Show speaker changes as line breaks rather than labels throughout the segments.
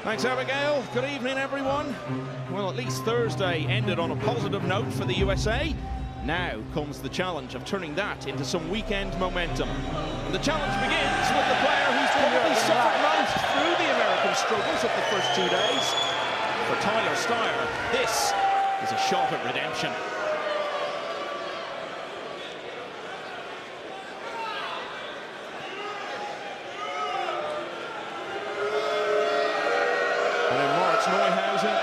Thanks, Abigail. Good evening, everyone. Well, at least Thursday ended on a positive note for the USA. Now comes the challenge of turning that into some weekend momentum. And the challenge begins with the player who's probably suffered most through the American struggles of the first 2 days. For Tyler Styer, this is a shot at redemption. Moritz,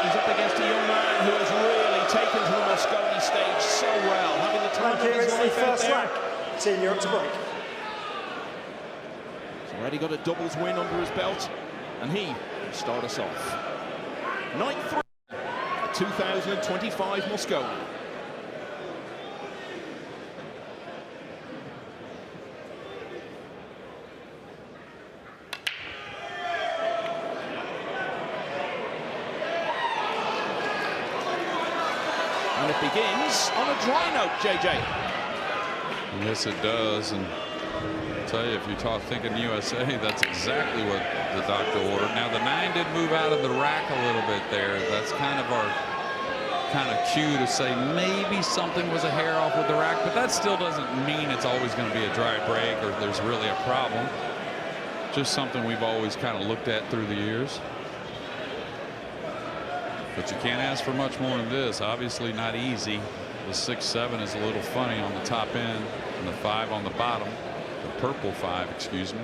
he's up against a young man who has really taken to the Mosconi stage so well, having the time of his life out there.
Team, you're up to break.
He's already got a doubles win under his belt, and he will start us off. Night 3, the 2025 Mosconi. And it begins on a dry note, JJ.
Yes, it does. And I'll tell you, if you're thinking USA, that's exactly what the doctor ordered. Now, the 9 did move out of the rack a little bit there. That's kind of our cue to say maybe something was a hair off with the rack, but that still doesn't mean it's always going to be a dry break or there's really a problem. Just something we've always kind of looked at through the years. But you can't ask for much more than this. Obviously not easy. The 6-7 is a little funny on the top end and the 5 on the bottom. The purple 5, excuse me.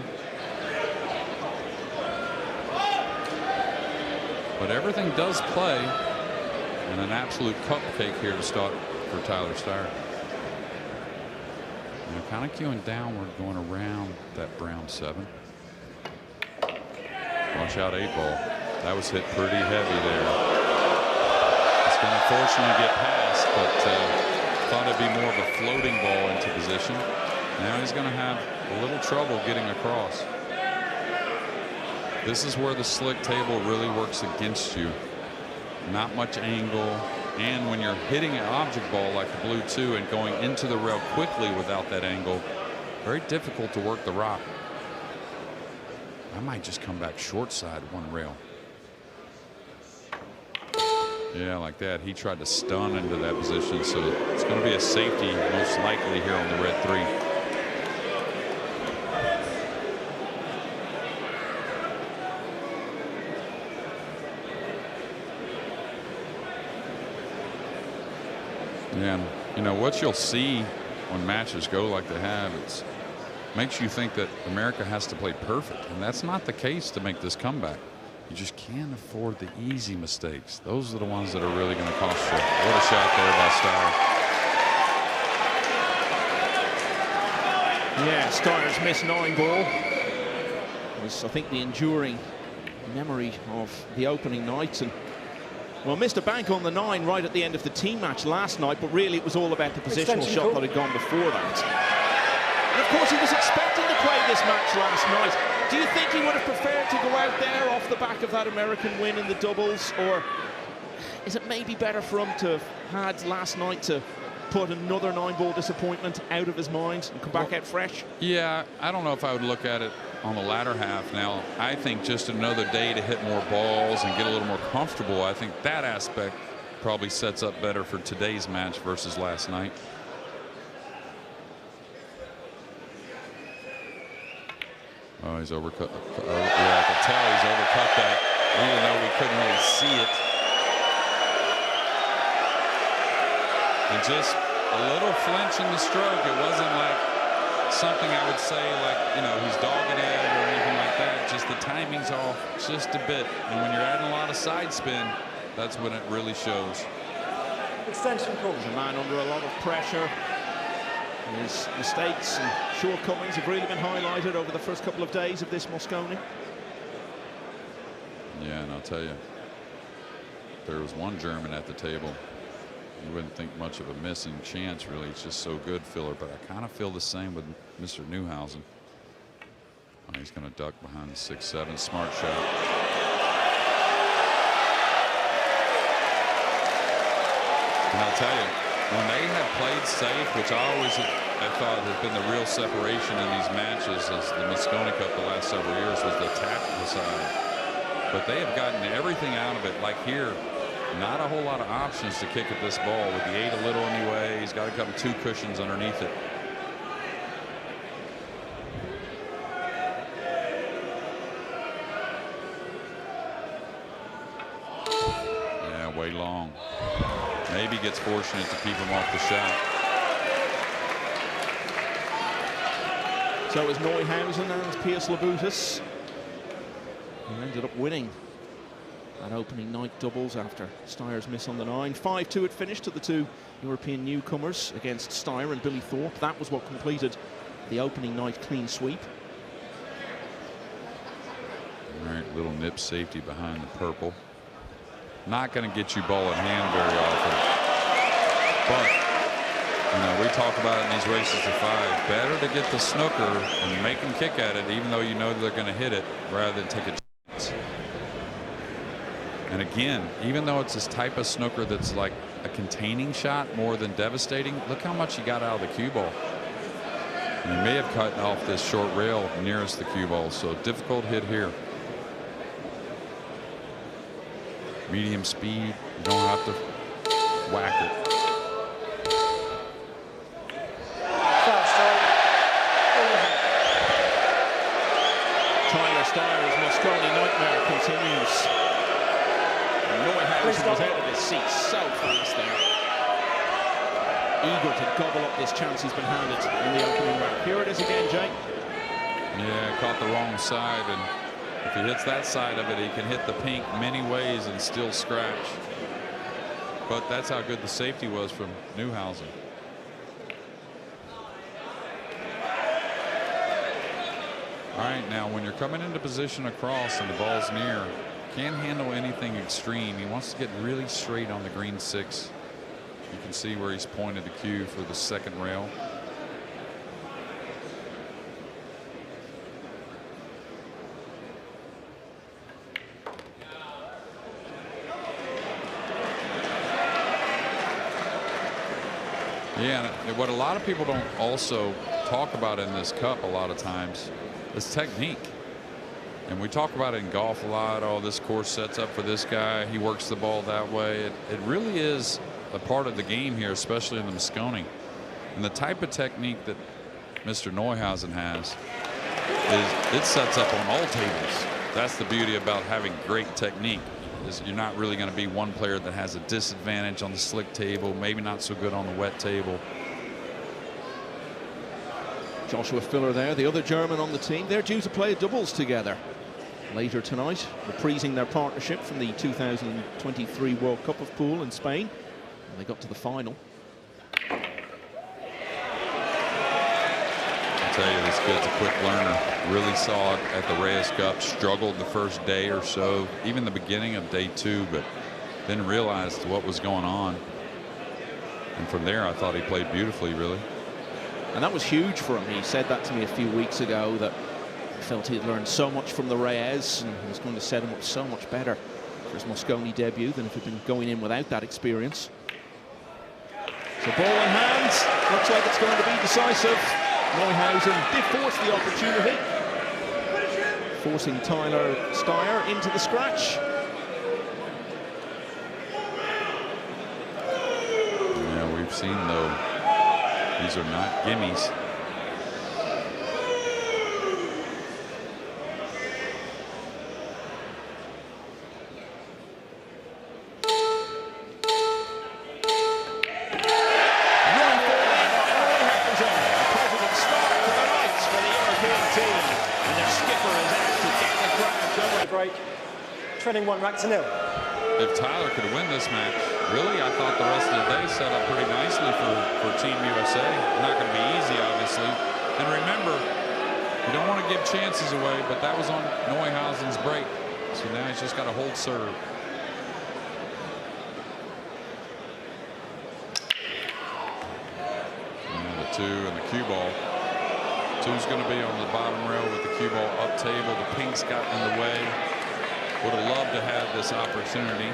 But everything does play, and an absolute cupcake here to start for Tyler Styer. And they're kind of queuing downward, going around that brown 7. Watch out, 8-ball. That was hit pretty heavy there. Going to unfortunately get past, but thought it'd be more of a floating ball into position. Now he's going to have a little trouble getting across. This is where the slick table really works against you. Not much angle, and when you're hitting an object ball like the blue 2 and going into the rail quickly without that angle, very difficult to work the rock. I might just come back short side one rail. Yeah, like that. He tried to stun into that position, so it's going to be a safety most likely here on the red 3. Yeah, and you know what you'll see when matches go like they have, it makes you think that America has to play perfect, and that's not the case to make this comeback. You just can't afford the easy mistakes. Those are the ones that are really going to cost you. What a shot there by Styer.
Yeah, Styer's missed 9 ball. Was, I think, the enduring memory of the opening night. And well, missed a bank on the 9 right at the end of the team match last night, but really it was all about the positional shot that had gone before that. And of course, he was expecting to play this match last night. Do you think he would have preferred to go out there off the back of that American win in the doubles, or is it maybe better for him to have had last night to put another 9-ball disappointment out of his mind and come back out fresh?
Yeah, I don't know if I would look at it on the latter half. Now, I think just another day to hit more balls and get a little more comfortable, I think that aspect probably sets up better for today's match versus last night. Oh, he's overcut. Yeah, I could tell he's overcut that, even though we couldn't really see it. And just a little flinch in the stroke. It wasn't like something I would say like, you know, he's dogging it or anything like that. Just the timing's off just a bit. And when you're adding a lot of side spin, that's when it really shows.
Extension call.
He's a man under a lot of pressure. His mistakes and shortcomings have really been highlighted over the first couple of days of this Mosconi.
Yeah, and I'll tell you, there was one German at the table. You wouldn't think much of a missing chance, really. It's just so good, filler. But I kind of feel the same with Mr. Neuhausen. Oh, he's going to duck behind the 6-7. Smart shot. And I'll tell you, when they have played safe, which I always have thought has been the real separation in these matches as the Mosconi Cup the last several years, was the tactical side. but they have gotten everything out of it. Like here, not a whole lot of options to kick at this ball with the 8 a little anyway. He's got a couple 2 cushions underneath it. Yeah, way long. Maybe gets fortunate to keep him off the shot.
So it was Neuhausen and Piers Labutus who ended up winning that opening night doubles after Steyer's miss on the 9. 5-2 it finished to the 2 European newcomers against Steyer and Billy Thorpe. That was what completed the opening night clean sweep.
All right, little nip safety behind the purple. Not going to get you ball in hand very often, but you know, we talk about it in these races to 5. Better to get the snooker and make them kick at it, even though you know they're going to hit it, rather than take a chance. And again, even though it's this type of snooker that's like a containing shot more than devastating, look how much he got out of the cue ball. And he may have cut off this short rail nearest the cue ball, so difficult hit here. Medium speed, you don't have to whack it.
Tyler Steyer's Mosconi nightmare continues. Neuhausen was out of his seat so fast there. Eager to gobble up this chance he's been handed in the opening round. Here it is again, Jake.
Yeah, caught the wrong side, and if he hits that side of it, he can hit the pink many ways and still scratch. But that's how good the safety was from Neuhausen. All right, now when you're coming into position across and the ball's near, can't handle anything extreme. He wants to get really straight on the green 6. You can see where he's pointed the cue for the second rail. Yeah, and what a lot of people don't also talk about in this cup a lot of times is technique. And we talk about it in golf a lot. Oh, this course sets up for this guy. He works the ball that way. It really is a part of the game here, especially in the Mosconi. And the type of technique that Mr. Neuhausen has is it sets up on all tables. That's the beauty about having great technique. Is you're not really going to be one player that has a disadvantage on the slick table, maybe not so good on the wet table.
Joshua Filler there, the other German on the team. They're due to play doubles together later tonight, reprising their partnership from the 2023 World Cup of Pool in Spain. And they got to the final.
I tell you, this kid's a quick learner. Really saw it at the Reyes Cup, struggled the first day or so, even the beginning of day 2, but then realized what was going on. And from there, I thought he played beautifully, really.
And that was huge for him. He said that to me a few weeks ago, that he felt he had learned so much from the Reyes and was going to set him up so much better for his Mosconi debut than if he'd been going in without that experience. So ball in hand, looks like it's going to be decisive. Neuhausen did force the opportunity, forcing Tyler Steyer into the scratch.
Yeah, we've seen though, these are not gimmies.
Trending 1-0.
If Tyler could win this match, really, I thought the rest of the day set up pretty nicely for Team USA. Not going to be easy, obviously. And remember, you don't want to give chances away, but that was on Neuhausen's break. So now he's just got to hold serve. And the 2 and the cue ball. 2's going to be on the bottom rail with the cue ball up table. The pink's got in the way. Would have loved to have this opportunity.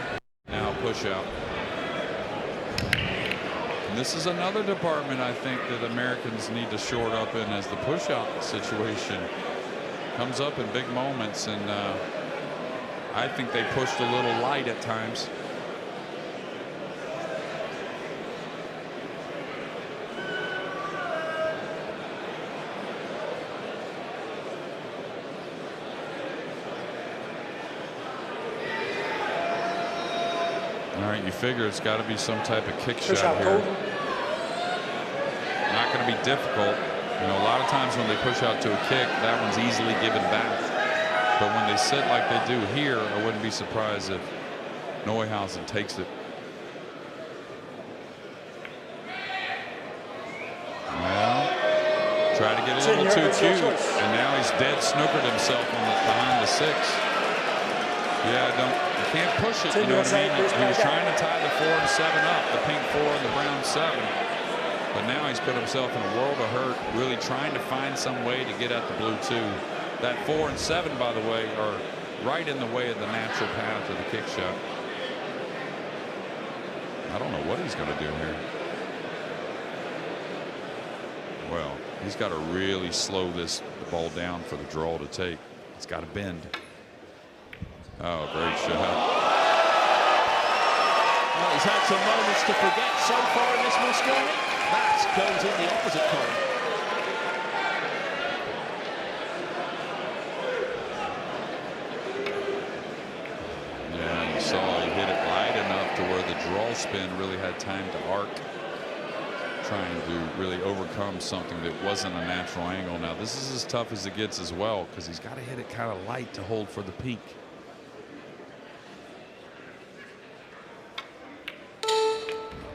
Now push out. And this is another department I think that Americans need to shore up in, as the push out situation comes up in big moments, and I think they pushed a little light at times. All right, you figure it's got to be some type of kick shot here. Not going to be difficult. You know, a lot of times when they push out to a kick, that one's easily given back. But when they sit like they do here, I wouldn't be surprised if Neuhausen takes it. Well, try to get a little too cute, and now he's dead snookered himself on behind the 6. Yeah, you can't push it. You know what I mean? He was trying to tie the 4 and 7 up, the pink 4 and the brown 7. But now he's put himself in a world of hurt, really trying to find some way to get at the blue 2. That 4 and 7, by the way, are right in the way of the natural path of the kick shot. I don't know what he's going to do here. Well, he's got to really slow this ball down for the draw to take. It's got to bend. Oh, great shot.
Well, he's had some moments to forget so far in this Mosconi. That goes in the opposite column.
Yeah, you saw he hit it light enough to where the draw spin really had time to arc, trying to really overcome something that wasn't a natural angle. Now, this is as tough as it gets as well, because he's got to hit it kind of light to hold for the peak.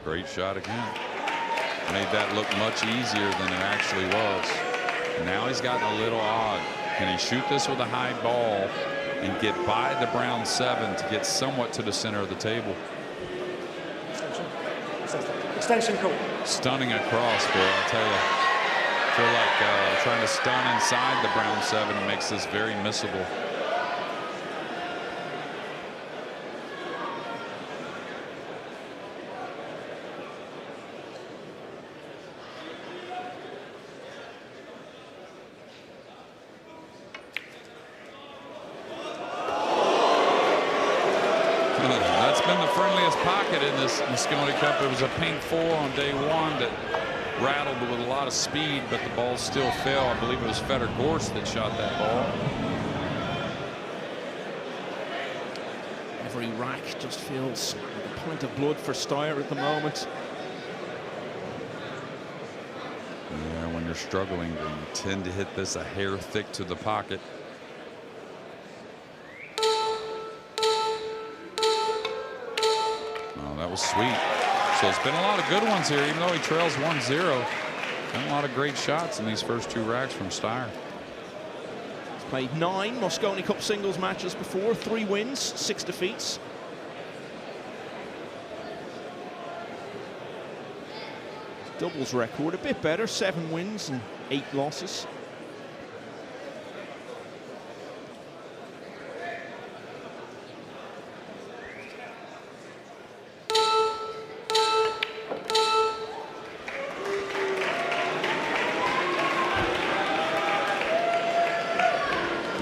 Great shot again. Made that look much easier than it actually was. Now he's gotten a little odd. Can he shoot this with a high ball and get by the brown 7 to get somewhat to the center of the table?
Extension call.
Stunning across, boy, I'll tell you. I feel like trying to stun inside the brown 7 makes this very missable. That's been the friendliest pocket in this Mosconi Cup. It was a pink 4 on day 1 that rattled with a lot of speed, but the ball still fell. I believe it was Fedor Gorst that shot that ball.
Every rack just feels like a pint of blood for Steyer at the moment.
Yeah, when you're struggling, you tend to hit this a hair thick to the pocket. That was sweet. So it's been a lot of good ones here, even though he trails 1-0. Been a lot of great shots in these first 2 racks from Steyer.
He's played 9 Mosconi Cup singles matches before, 3 wins, 6 defeats. His doubles record a bit better, 7 wins and 8 losses.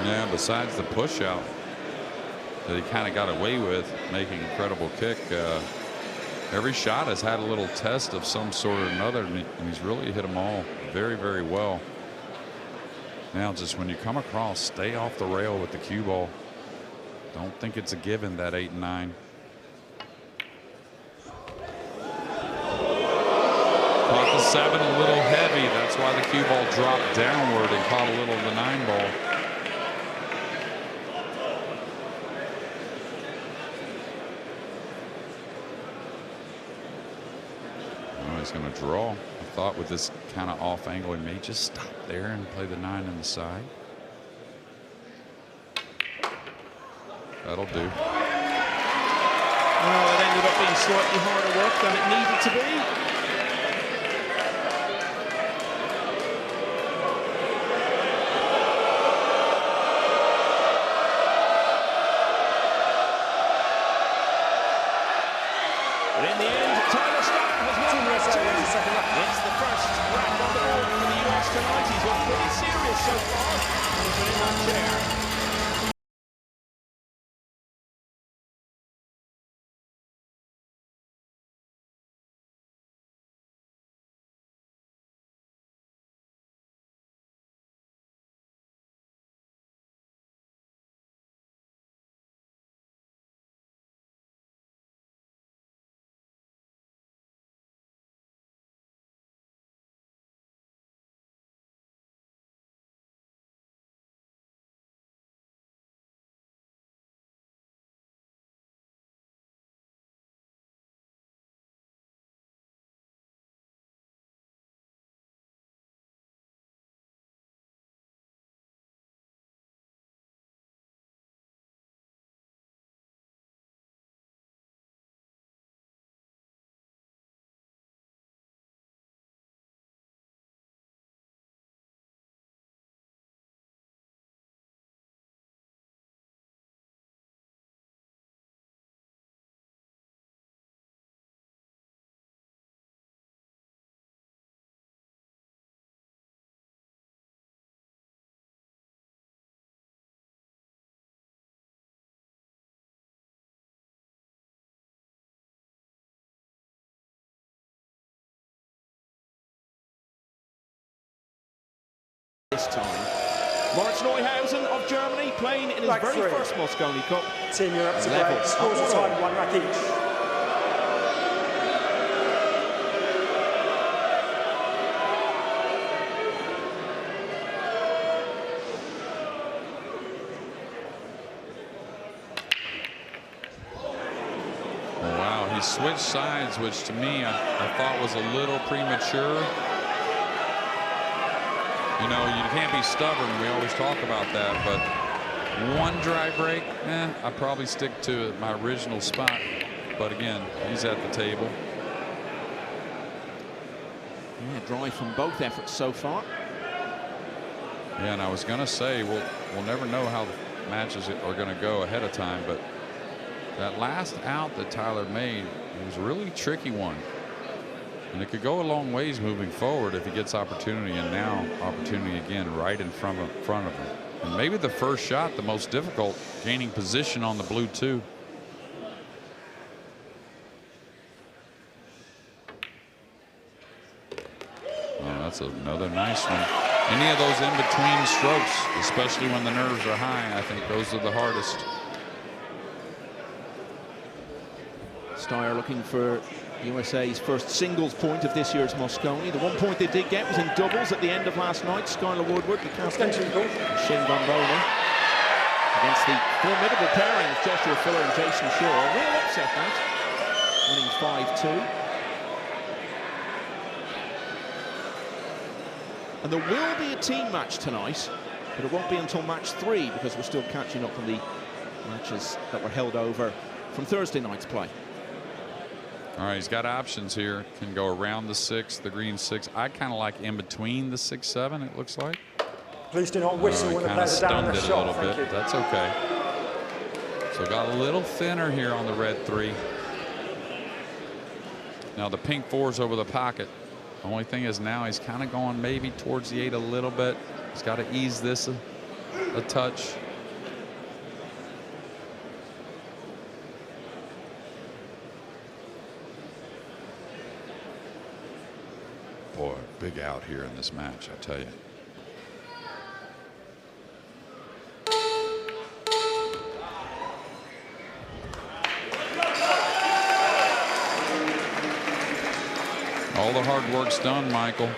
Yeah, besides the push out that he kind of got away with, making an incredible kick, every shot has had a little test of some sort or another, and he's really hit them all very, very well. Now, just when you come across, stay off the rail with the cue ball. Don't think it's a given, that 8 and 9. Caught the 7 a little heavy. That's why the cue ball dropped downward and caught a little of the 9 ball. He's going to draw. I thought with this kind of off angle, he may just stop there and play the 9 on the side. That'll do.
Well, it ended up being slightly harder work than it needed to be. But in the end, Tyler Steyer has won rack 2. It's the first rack on the board for the US tonight. He's looked pretty serious so far. He's been in that chair. Neuhausen of Germany, playing in his
Rack
very
3.
first Mosconi Cup.
Team Europe to
Level.
break. Scores are tied 1 rack each.
Wow, he switched sides, which to me I thought was a little premature. You know, you can't be stubborn. We always talk about that, but one dry break, I'd probably stick to my original spot. But again, he's at the table.
Yeah, dry from both efforts so far.
Yeah, and I was going to say, we'll never know how the matches are going to go ahead of time, but that last out that Tyler made was a really tricky one. And it could go a long ways moving forward if he gets opportunity, and now opportunity again right in front of him. And maybe the first shot, the most difficult, gaining position on the blue two. Oh, that's another nice one. Any of those in-between strokes, especially when the nerves are high, I think those are the hardest.
Steyer looking for USA's first singles point of this year's Mosconi. The 1 point they did get was in doubles at the end of last night. Skylar Woodward, the captain, and Shin Bombona against the formidable pairing of Joshua Fuller and Jason Shaw. A real upset that, winning 5-2. And there will be a team match tonight, but it won't be until match 3 because we're still catching up on the matches that were held over from Thursday night's play.
All right, he's got options here. Can go around the 6, the green 6. I kind of like in between the 6-7, it looks like.
Please do not whistle when the players are down in the shot. Thank you.
That's okay. So got a little thinner here on the red 3. Now the pink 4's over the pocket. Only thing is now he's kind of going maybe towards the 8 a little bit. He's got to ease this a touch. Boy, big out here in this match, I tell you. All the hard work's done, Michael.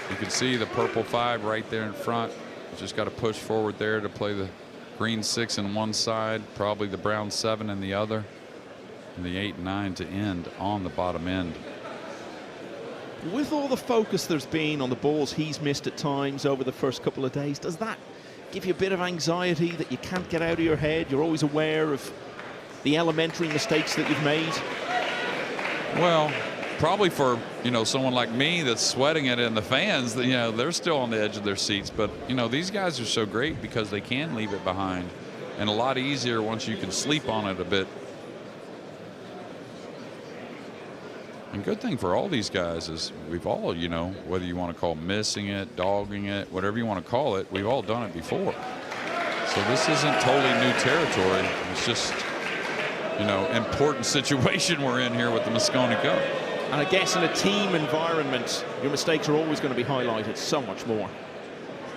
You can see the purple 5 right there in front. You just got to push forward there to play the green 6 in one side, probably the brown 7 in the other, and the 8 and 9 to end on the bottom end.
With all the focus there's been on the balls he's missed at times over the first couple of days, does that give you a bit of anxiety that you can't get out of your head? You're always aware of the elementary mistakes that you've made?
Well, probably for, you know, someone like me that's sweating it in the fans, you know, they're still on the edge of their seats. But, you know, these guys are so great because they can leave it behind, and a lot easier once you can sleep on it a bit. And good thing for all these guys is we've all, you know, whether you want to call missing it, dogging it, whatever you want to call it, we've all done it before. So this isn't totally new territory. It's just, you know, important situation we're in here with the Mosconi Cup.
And I guess in a team environment, your mistakes are always going to be highlighted so much more.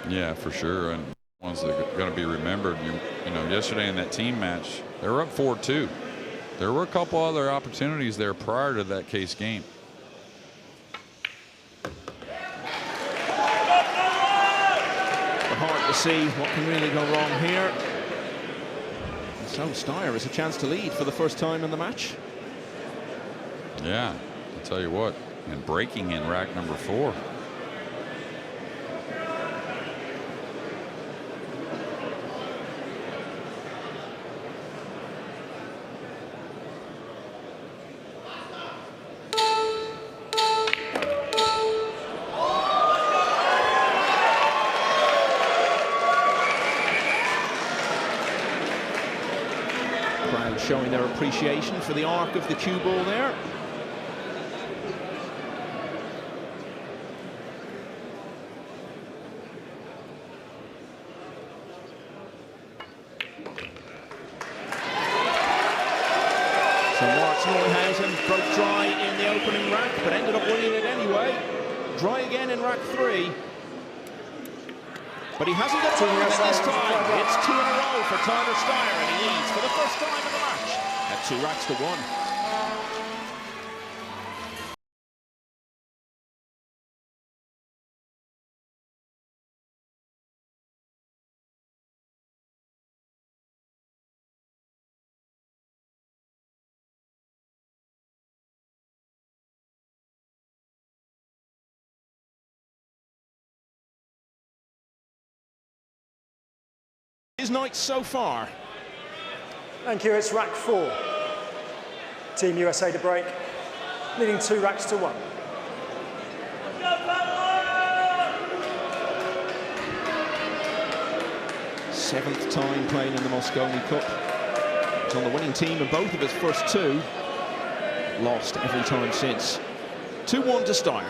Yeah, for sure. And ones that are going to be remembered. You know, yesterday in that team match, they were up 4-2. There were a couple other opportunities there prior to that case game.
Hard to see what can really go wrong here. And so Steyer has a chance to lead for the first time in the match.
Yeah, I'll tell you what, and breaking in rack number 4.
Showing their appreciation for the arc of the cue ball there. So Moritz Neuhausen broke dry in the opening rack, but ended up winning it anyway. Dry again in rack 3. But he hasn't got away with it this time. It's 2 in a row for Tyler Steyer, and he leads for the first time in the match at 2 racks to 1. His night so far.
Thank you, it's rack 4. Team USA to break, leading 2 racks to 1.
Seventh time playing in the Mosconi Cup. He's on the winning team in both of his first 2. Lost every time since. 2-1 to Steyer.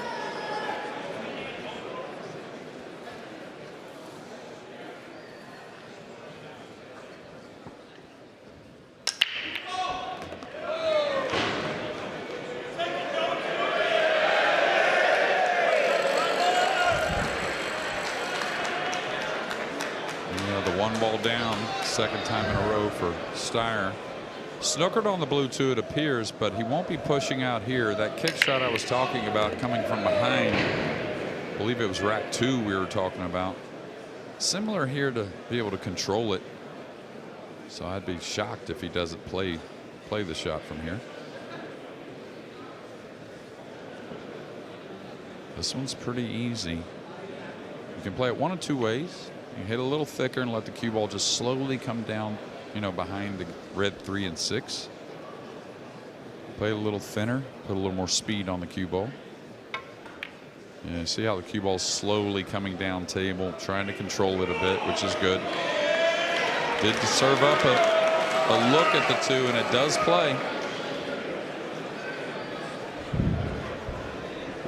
Down, second time in a row for Steyer. Snookered on the blue too, it appears, but he won't be pushing out here. That kick shot I was talking about coming from behind, I believe it was rack 2 we were talking about. Similar here to be able to control it. So I'd be shocked if he doesn't play the shot from here. This one's pretty easy. You can play it one of 2 ways. You hit a little thicker and let the cue ball just slowly come down, you know, behind the red 3 and 6. Play it a little thinner, put a little more speed on the cue ball. Yeah, see how the cue ball's slowly coming down table, trying to control it a bit, which is good. Did serve up a look at the 2, and it does play.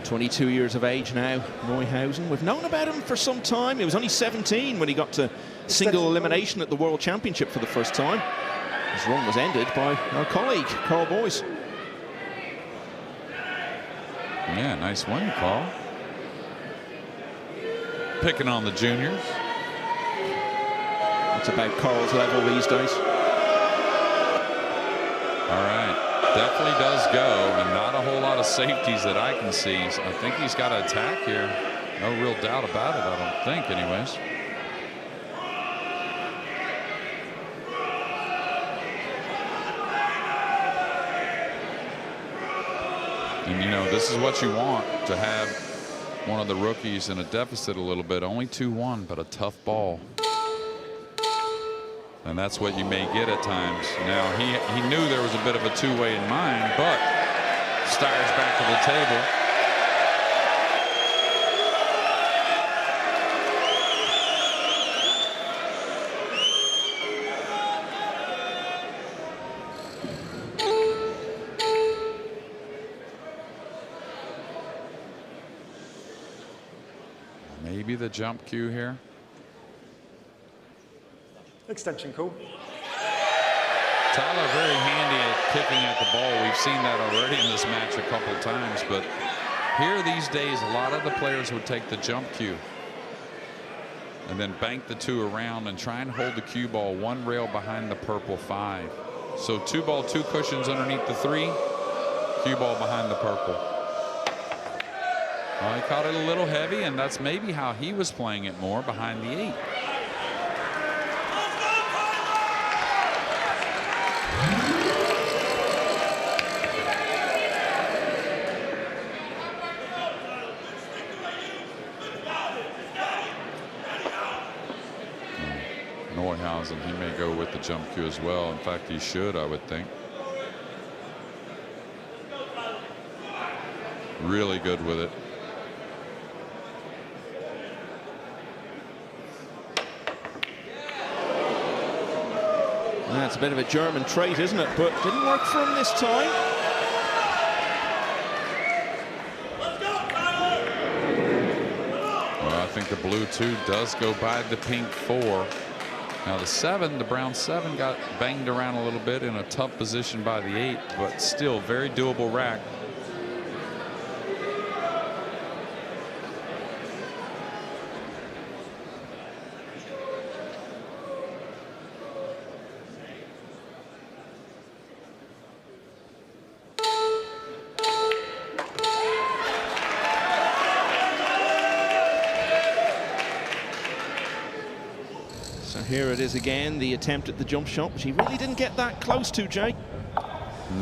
22 years of age now, Neuhausen. We've known about him for some time. He was only 17 when he got to single elimination at the World Championship for the first time. His run was ended by our colleague, Carl Boyce.
Yeah, nice win, Carl. Picking on the juniors.
It's about Carl's level these days.
All right. Definitely does go, and not a whole lot of safeties that I can see. So I think he's got to attack here. No real doubt about it, I don't think, anyways. And, you know, this is what you want, to have one of the rookies in a deficit a little bit. Only 2-1, but a tough ball. And that's what you may get at times. Now, he knew there was a bit of a 2-way in mind, but Steyer's back to the table. Maybe the jump cue here.
Extension call.
Tyler very handy at kicking at the ball. We've seen that already in this match a couple times, but here these days a lot of the players would take the jump cue and then bank the 2 around and try and hold the cue ball 1 rail behind the purple 5. So 2 ball, 2 cushions underneath the 3, cue ball behind the purple. Well, he caught it a little heavy, and that's maybe how he was playing it more, behind the 8. Neuhausen, he may go with the jump cue as well. In fact, he should, I would think. Really good with it.
That's a bit of a German trait, isn't it? But didn't work for him this time.
Well, I think the blue 2 does go by the pink 4. Now the 7, the brown 7, got banged around a little bit in a tough position by the 8, but still very doable rack.
here it is again, the attempt at the jump shot, which he really didn't get that close to, Jay.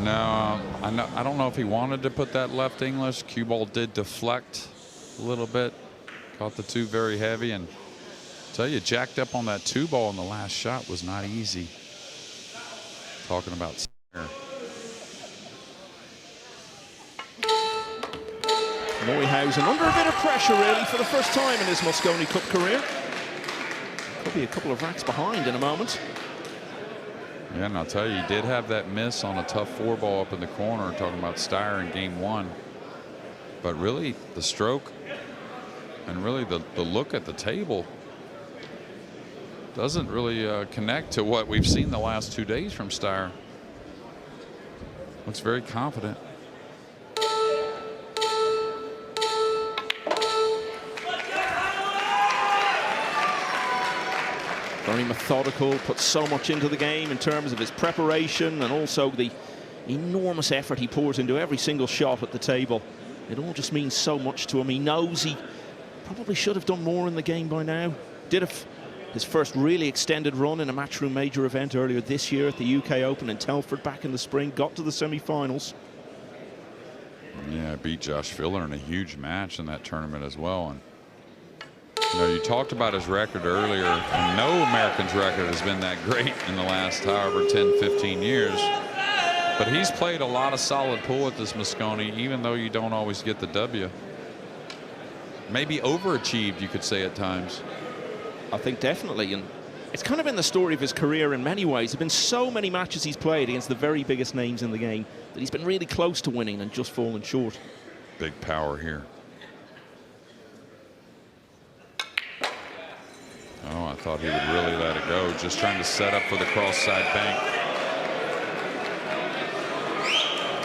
No, I don't know if he wanted to put that left English. Cue ball did deflect a little bit. Caught the two very heavy, and tell you, jacked up on that two ball in the last shot was not easy. Talking about
Neuhausen under a bit of pressure really for the first time in his Mosconi Cup career. Could be a couple of racks behind in a moment.
Yeah, and I'll tell you, he did have that miss on a tough four ball up in the corner, talking about Steyer in game one. But really, the stroke and really the look at the table doesn't really connect to what we've seen the last 2 days from Steyer. Looks very confident.
Very methodical, puts so much into the game in terms of his preparation and also the enormous effort he pours into every single shot at the table. It all just means so much to him. He knows he probably should have done more in the game by now. Did his first really extended run in a Matchroom major event earlier this year at the UK Open in Telford back in the spring. Got to the semi-finals.
Yeah, beat Josh Filler in a huge match in that tournament as well. And you know, you talked about his record earlier, and no American's record has been that great in the last however 10, 15 years. But he's played a lot of solid pool at this Mosconi, even though you don't always get the W. Maybe overachieved, you could say at times.
I think definitely, and it's kind of been the story of his career in many ways. There've been so many matches he's played against the very biggest names in the game that he's been really close to winning and just fallen short.
Big power here. Oh, I thought he would really let it go. Just trying to set up for the cross-side bank.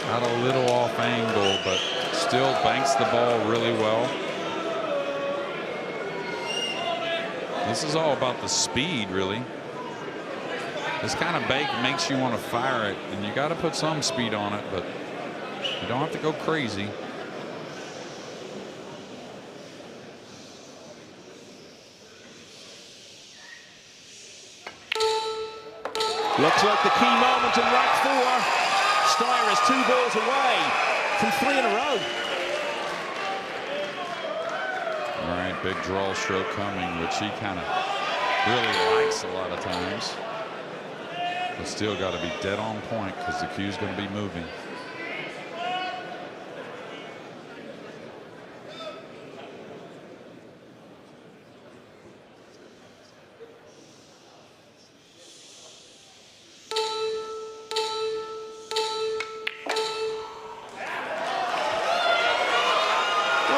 Got a little off angle, but still banks the ball really well. This is all about the speed, really. This kind of bank makes you want to fire it, and you got to put some speed on it, but you don't have to go crazy.
Looks like the key moment in rack four. Steyer is 2 balls away from 3 in a row.
All right, big draw stroke coming, which he kind of really likes a lot of times. But still got to be dead on point because the cue's going to be moving.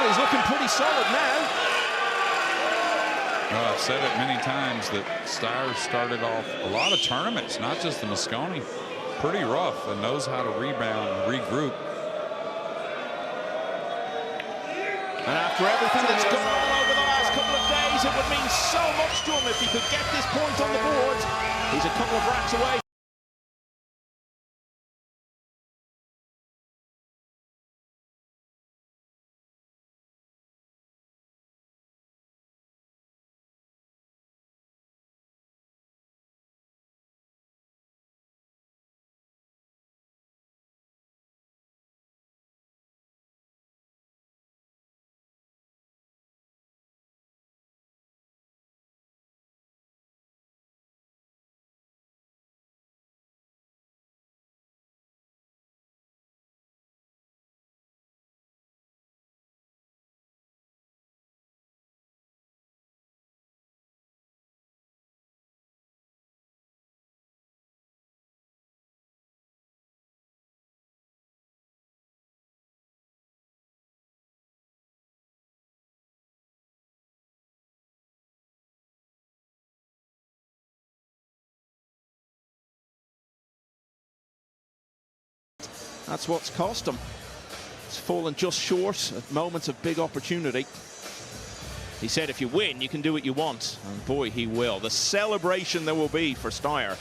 He's looking pretty solid now.
Well, I've said it many times that Steyer started off a lot of tournaments, not just the Mosconi, pretty rough, and knows how to rebound and regroup.
And after everything that's gone on over the last couple of days, it would mean so much to him if he could get this point on the board. He's a couple of racks away. That's what's cost him. It's fallen just short at moments of big opportunity. He said if you win, you can do what you want. And boy, he will. The celebration there will be for Steyer.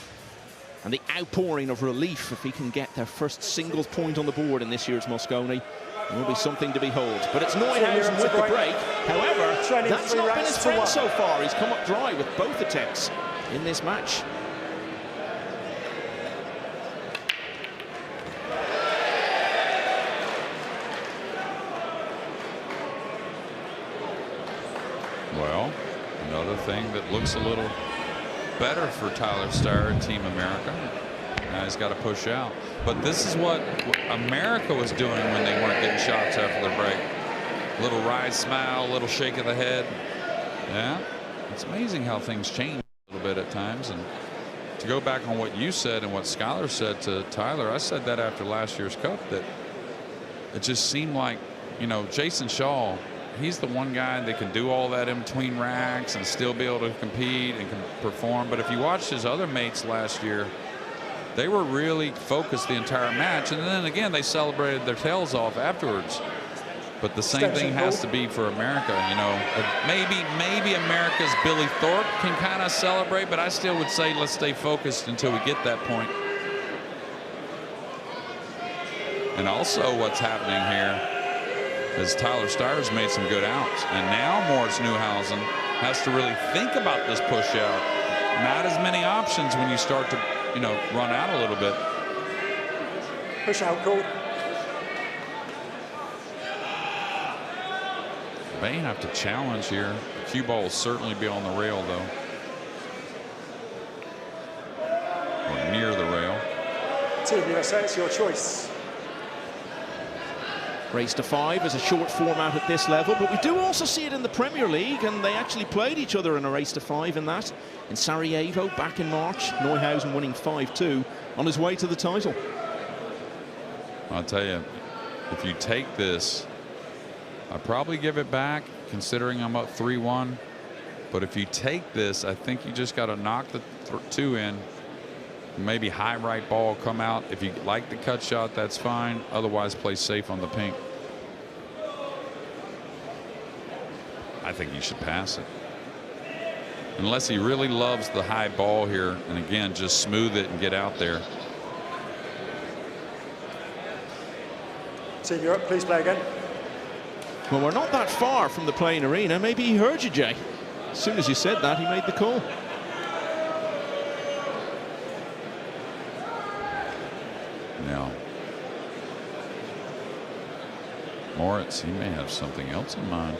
And the outpouring of relief if he can get their first singles point on the board in this year's Mosconi. It will be something to behold. But it's Neuhausen with the break. However, that's not been his friend so far. He's come up dry with both attempts. in this match.
Well, another thing that looks a little better for Tyler Starr and Team America. Now he's got to push out. But this is what America was doing when they weren't getting shots after the break. Little wry smile, little shake of the head. Yeah, it's amazing how things change a little bit at times. And to go back on what you said and what Skylar said to Tyler, I said that after last year's Cup, that it just seemed like, you know, Jason Shaw, he's the one guy that can do all that in between racks and still be able to compete and can perform. But if you watched his other mates last year, they were really focused the entire match. And then again, they celebrated their tails off afterwards. But the same thing has to be for America. You know, maybe America's Billy Thorpe can kind of celebrate, but I still would say let's stay focused until we get that point. And also what's happening here is Tyler Starr's made some good outs, and now Moritz Neuhausen has to really think about this push out. Not as many options when you start to, you know, run out a little bit.
Push out called.
May have to challenge here. The cue ball will certainly be on the rail, though. Or near the rail.
Team USA, it's your choice.
Race to 5 is a short format at this level, but we do also see it in the Premier League, and they actually played each other in a race to 5 in that. In Sarajevo back in March, Neuhausen winning 5-2 on his way to the title.
I'll tell you, if you take this, I'd probably give it back, considering I'm up 3-1. But if you take this, I think you just got to knock the 2 in. Maybe high right ball come out. If you like the cut shot, that's fine. Otherwise, play safe on the pink. I think you should pass it. Unless he really loves the high ball here. And again, just smooth it and get out there.
Team Europe, please play again.
Well, we're not that far from the playing arena. Maybe he heard you, Jay. As soon as you said that, he made the call.
Now, Moritz, he may have something else in mind.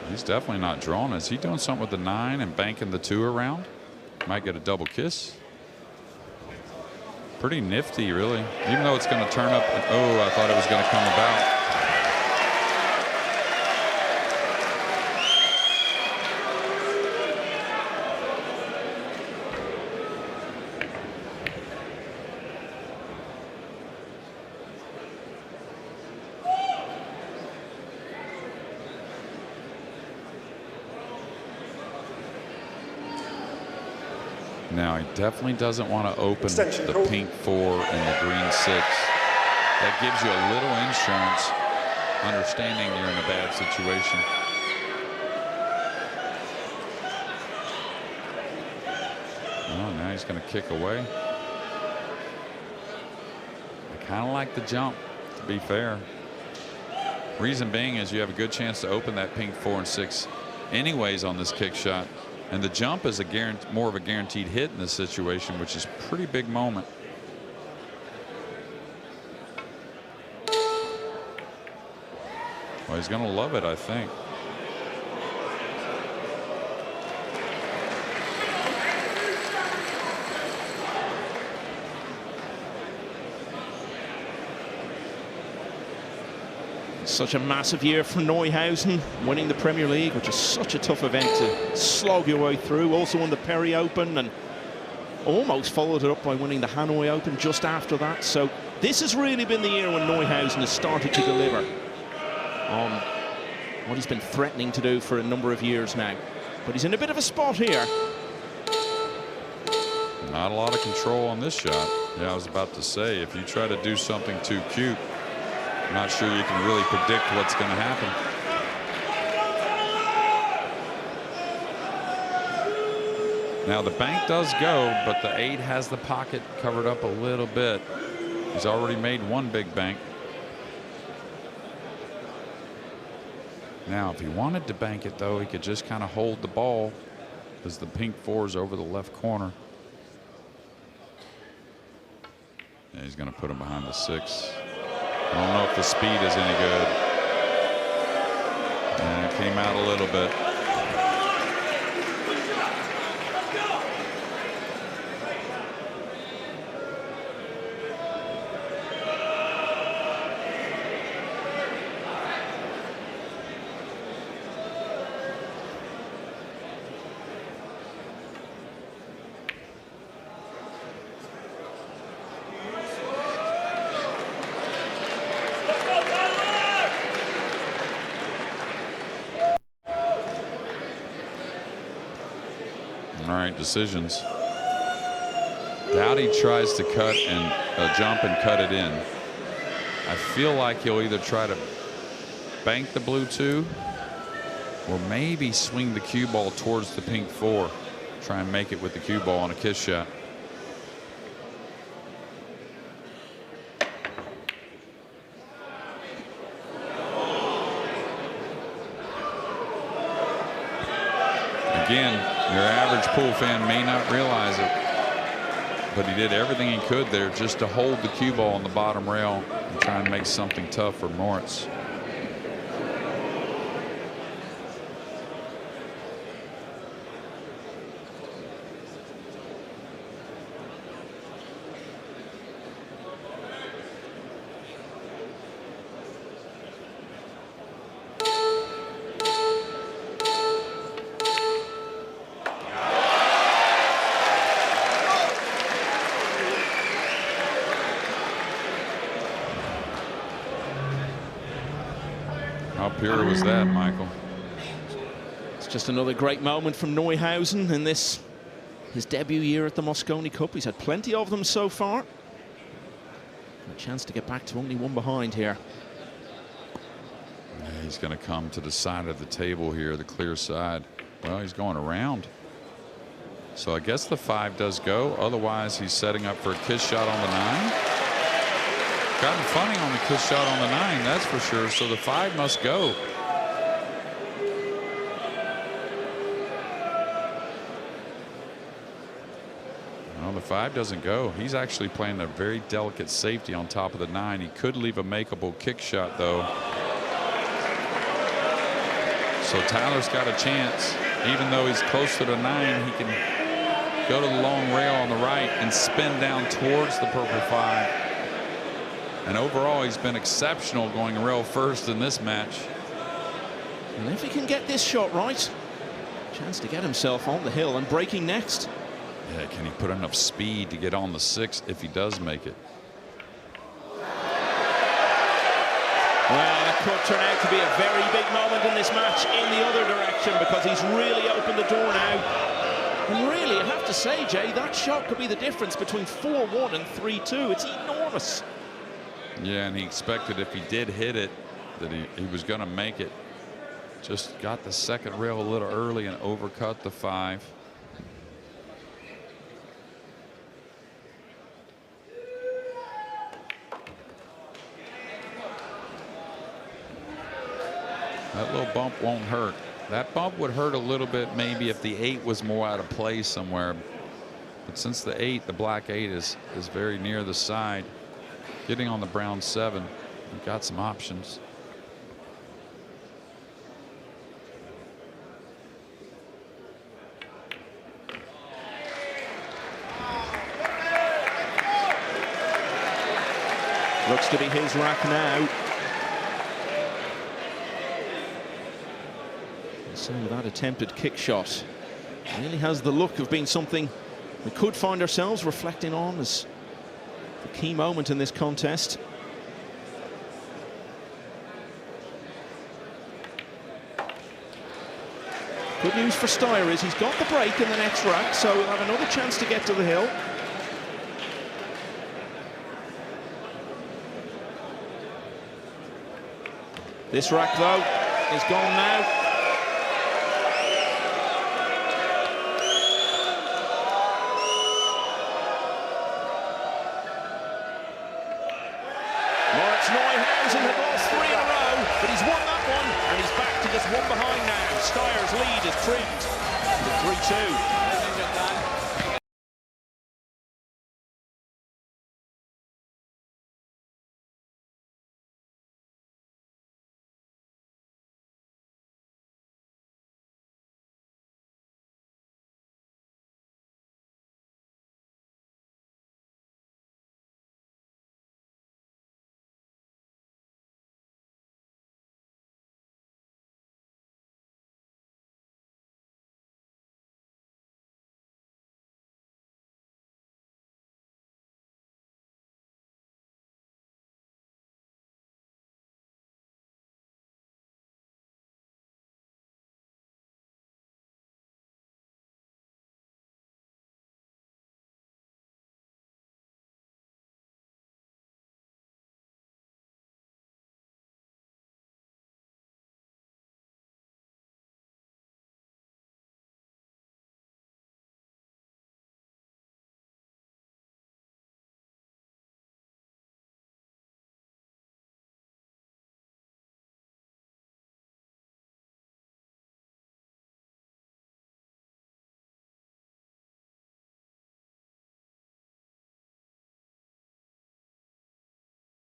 He's definitely not drawn. Is he doing something with the 9 and banking the 2 around? Might get a double kiss. Pretty nifty, really. Even though it's going to turn up. Oh, I thought it was going to come about. Now, he definitely doesn't want to open the pink 4 and the green 6. That gives you a little insurance, understanding you're in a bad situation. Oh, now he's going to kick away. I kind of like the jump, to be fair. Reason being is you have a good chance to open that pink 4 and 6 anyways on this kick shot. And the jump is more of a guaranteed hit in this situation, which is a pretty big moment. Well, he's going to love it, I think.
Such a massive year for Neuhausen, winning the Premier League, which is such a tough event to slog your way through. Also won the Perry Open and almost followed it up by winning the Hanoi Open just after that. So this has really been the year when Neuhausen has started to deliver on what he's been threatening to do for a number of years now. But he's in a bit of a spot here.
Not a lot of control on this shot. Yeah, I was about to say, if you try to do something too cute, I'm not sure you can really predict what's going to happen. Now the bank does go, but the 8 has the pocket covered up a little bit. He's already made one big bank. Now, if he wanted to bank it, though, he could just kind of hold the ball as the pink 4's over the left corner. Yeah, he's going to put him behind the 6. I don't know if the speed is any good. And it came out a little bit. All right, decisions. Dowdy tries to cut and jump and cut it in. I feel like he'll either try to bank the blue 2 or maybe swing the cue ball towards the pink 4. Try and make it with the cue ball on a kiss shot. Again, your average pool fan may not realize it, but he did everything he could there just to hold the cue ball on the bottom rail and try and make something tough for Moritz. How pure was that, Michael?
It's just another great moment from Neuhausen in his debut year at the Mosconi Cup. He's had plenty of them so far. A chance to get back to only one behind here.
Yeah, he's going to come to the side of the table here, the clear side. Well, he's going around. So I guess the 5 does go. Otherwise, he's setting up for a kiss shot on the 9. Gotten funny on the kiss shot on the 9, that's for sure. So the 5 must go. No, the 5 doesn't go. He's actually playing a very delicate safety on top of the 9. He could leave a makeable kick shot, though. So Tyler's got a chance. Even though he's close to the 9, he can go to the long rail on the right and spin down towards the purple 5. And overall, he's been exceptional going rail first in this match.
And if he can get this shot right, chance to get himself on the hill and breaking next.
Yeah, can he put enough speed to get on the 6 if he does make it?
Well, it could turn out to be a very big moment in this match in the other direction, because he's really opened the door now. And really, I have to say, Jay, that shot could be the difference between 4-1 and 3-2. It's enormous.
Yeah, and he expected if he did hit it that he was going to make it. Just got the second rail a little early and overcut the 5. That little bump won't hurt. That bump would hurt a little bit maybe if the 8 was more out of place somewhere. But since the 8, the black 8 is very near the side, getting on the brown 7, we've got some options.
Looks to be his rack now. So that attempted kick shot really has the look of being something we could find ourselves reflecting on as the key moment in this contest. Good news for Steyer is he's got the break in the next rack, so he'll have another chance to get to the hill. This rack, though, is gone now. Moritz Neuhausen had lost 3 in a row, but he's won that one, and he's back to the just one behind now. Steyer's lead is trimmed to 3-2.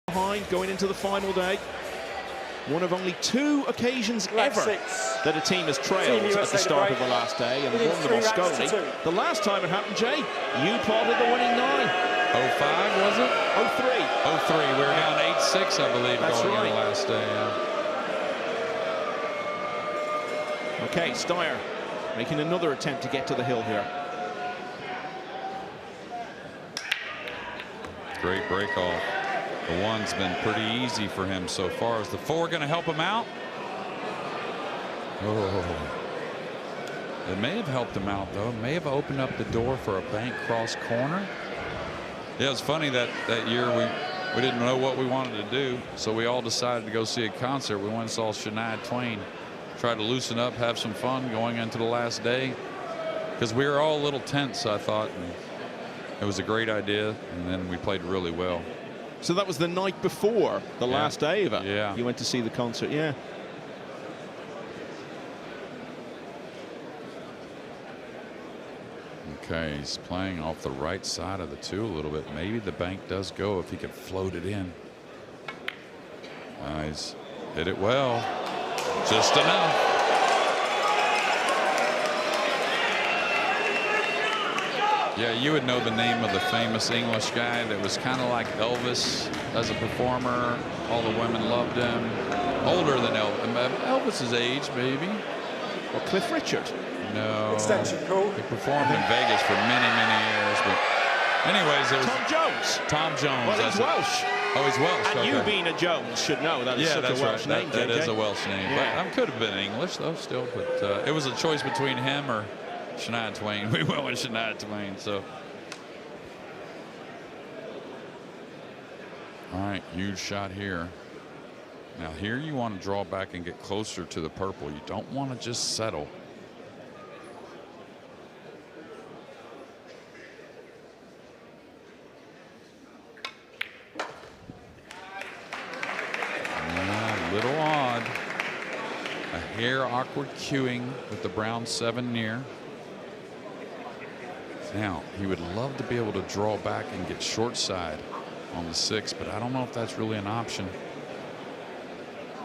Behind going into the final day. One of only 2 occasions ever that a team has trailed at the start of the last day and won the Mosconi. The last time it happened, Jay, you plotted the winning 9.
05 was it?
03.
03. We were down 8-6, I believe,
That's
going
right.
into the last day. Yeah.
Okay, Steyer making another attempt to get to the hill here.
Great break off. The 1's been pretty easy for him so far. Is the 4 going to help him out? Oh. It may have helped him out, though. It may have opened up the door for a bank cross corner. Yeah, it's funny that year we didn't know what we wanted to do, so we all decided to go see a concert. We went and saw Shania Twain. Tried to loosen up, have some fun going into the last day, because we were all a little tense, I thought. And it was a great idea, and then we played really well.
So that was the night before the last day of it.
Yeah.
You went to see the concert, yeah.
Okay, he's playing off the right side of the 2 a little bit. Maybe the bank does go if he could float it in. Nice. Hit it well. Just enough. Yeah, you would know the name of the famous English guy that was kind of like Elvis as a performer. All the women loved him. Older than Elvis's age, maybe.
Or Cliff Richard.
No.
Extension call.
He performed in Vegas for many, many years. But anyways, it was
Tom Jones.
Tom Jones.
Well, he's Welsh.
Oh, he's Welsh.
And
okay.
you being a Jones should know that is such a Welsh name.
That
JJ.
is a Welsh name.
Yeah.
But I could have been English, though, still. But it was a choice between him or Shania Twain. We went with Shania Twain, so. All right, huge shot here. Now here you want to draw back and get closer to the purple. You don't want to just settle. Yeah, a little odd. A hair awkward cueing with the brown 7 near. Now he would love to be able to draw back and get short side on the 6, but I don't know if that's really an option.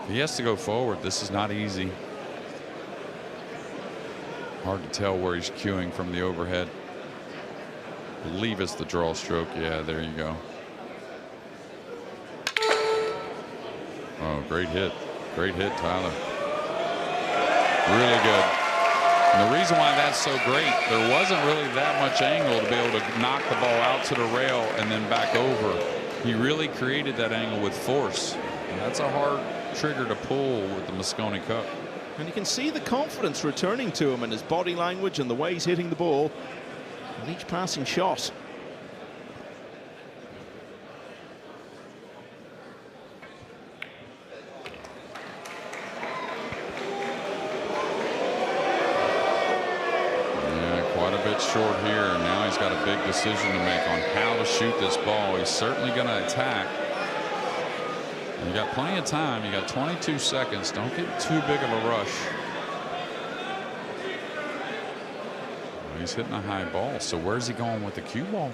He has to go forward. This is not easy. Hard to tell where he's cueing from the overhead. I believe it's the draw stroke. Yeah, there you go. Oh, great hit. Great hit, Tyler. Really good. And the reason why that's so great, there wasn't really that much angle to be able to knock the ball out to the rail and then back over. He really created that angle with force. And that's a hard trigger to pull with the Mosconi Cup.
And you can see the confidence returning to him in his body language and the way he's hitting the ball with each passing shot.
Yeah, quite a bit short here. And now he's got a big decision to make on how to shoot this ball. He's certainly going to attack. You got plenty of time. You got 22 seconds. Don't get too big of a rush. Well, he's hitting a high ball. So where's he going with the cue ball?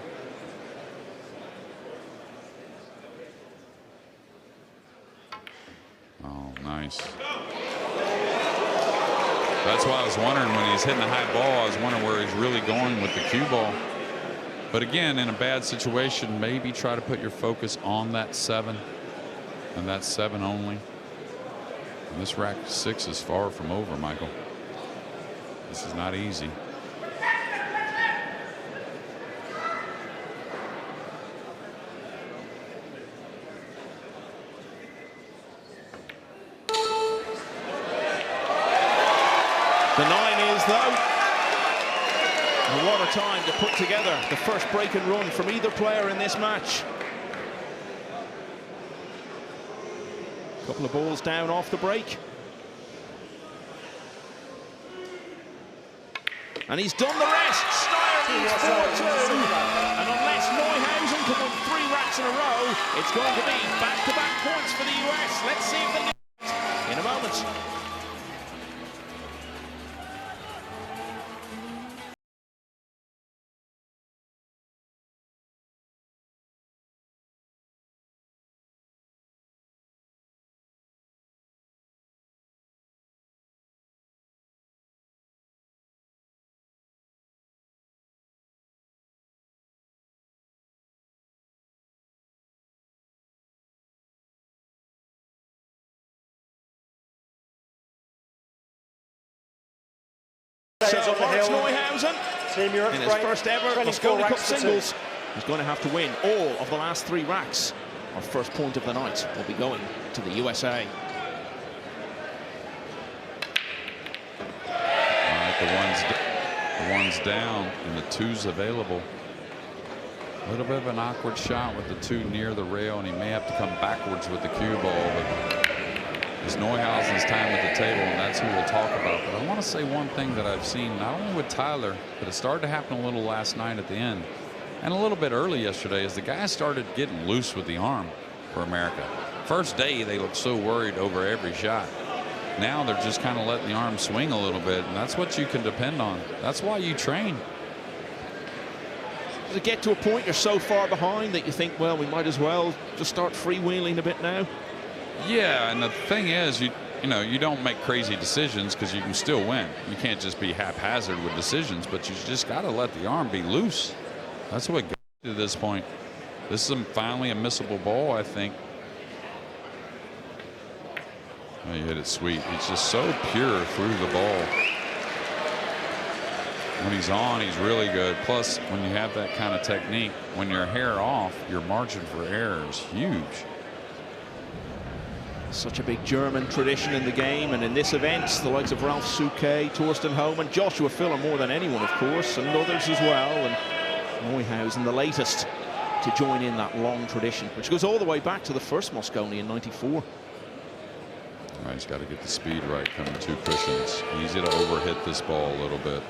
Oh, nice. That's why I was wondering when he's hitting a high ball, I was wondering where he's really going with the cue ball. But again, in a bad situation, maybe try to put your focus on that 7 and that 7 only. And this rack 6 is far from over, Michael. This is not easy.
The 9 is, though. And what a time to put together the first break and run from either player in this match. Couple of balls down off the break. And he's done the rest. Steyer needs 4-2. And unless Neuhausen can win 3 racks in a row, it's going to be back-to-back points for the US. Let's see if they get it in a moment. So Moritz Neuhausen, in his first ever Mosconi Cup singles, is going to have to win all of the last 3 racks. Our first point of the night will be going to the USA.
All right, the one's down and the 2's available. A little bit of an awkward shot with the 2 near the rail, and he may have to come backwards with the cue ball. But it's Neuhausen's time at the table, and that's who we'll talk about. But I want to say one thing that I've seen, not only with Tyler, but it started to happen a little last night at the end, and a little bit early yesterday, as the guys started getting loose with the arm for America. First day, they looked so worried over every shot. Now they're just kind of letting the arm swing a little bit, and that's what you can depend on. That's why you train.
Does it get to a point you're so far behind that you think, well, we might as well just start freewheeling a bit now?
Yeah, and the thing is, you know, you don't make crazy decisions because you can still win. You can't just be haphazard with decisions, but you just got to let the arm be loose. That's what got to this point. This is finally a missable ball, I think. Oh, you hit it sweet. He's just so pure through the ball. When he's on, he's really good. Plus, when you have that kind of technique, when your hair off, your margin for error is huge.
Such a big German tradition in the game, and in this event, the likes of Ralf Souquet, Torsten Hohmann, Joshua Filler more than anyone, of course, and others as well, and Neuhausen, the latest to join in that long tradition, which goes all the way back to the first Mosconi in '94.
All right, he's got to get the speed right, coming 2 cushions. Easy to overhit this ball a little bit.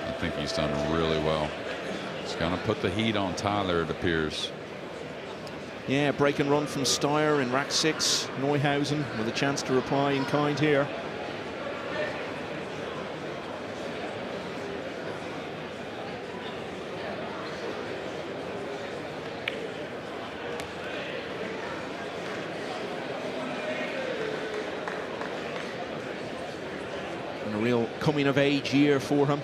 I think he's done really well. He's going to put the heat on Tyler, it appears.
Yeah, break and run from Steyer in rack 6. Neuhausen with a chance to reply in kind here. And a real coming of age year for him.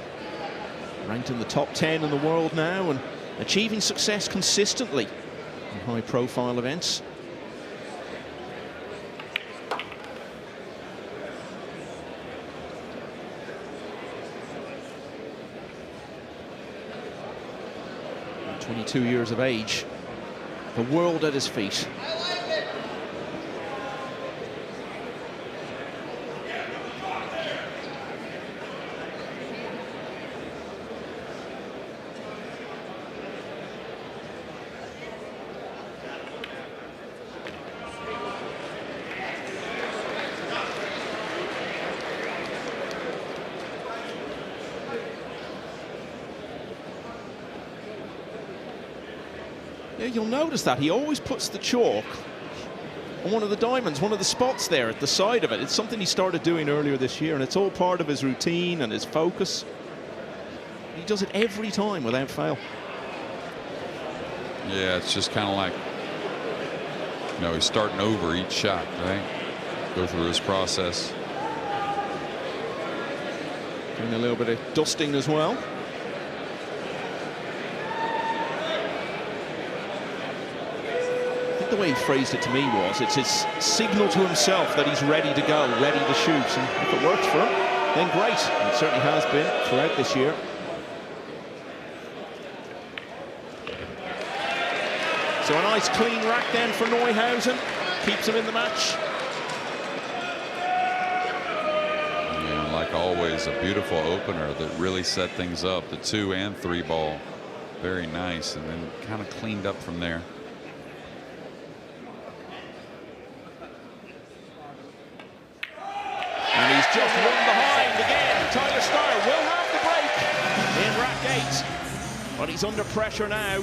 Ranked in the top 10 in the world now and achieving success consistently in high-profile events. At 22 years of age, the world at his feet. You'll notice that he always puts the chalk on one of the diamonds, one of the spots there at the side of it. It's something he started doing earlier this year, and it's all part of his routine and his focus. He does it every time without fail.
Yeah, it's just kind of like, you know, he's starting over each shot, right? Go through his process.
Doing a little bit of dusting as well. I think the way he phrased it to me was, it's his signal to himself that he's ready to go, ready to shoot. And if it works for him, then great. It certainly has been throughout this year. So a nice clean rack then for Neuhausen. Keeps him in the match.
Yeah, like always, a beautiful opener that really set things up. The 2 and 3 ball. Very nice. And then kind of cleaned up from there.
And he's just one behind again. Tyler Starr will have the break in rack 8. But he's under pressure now.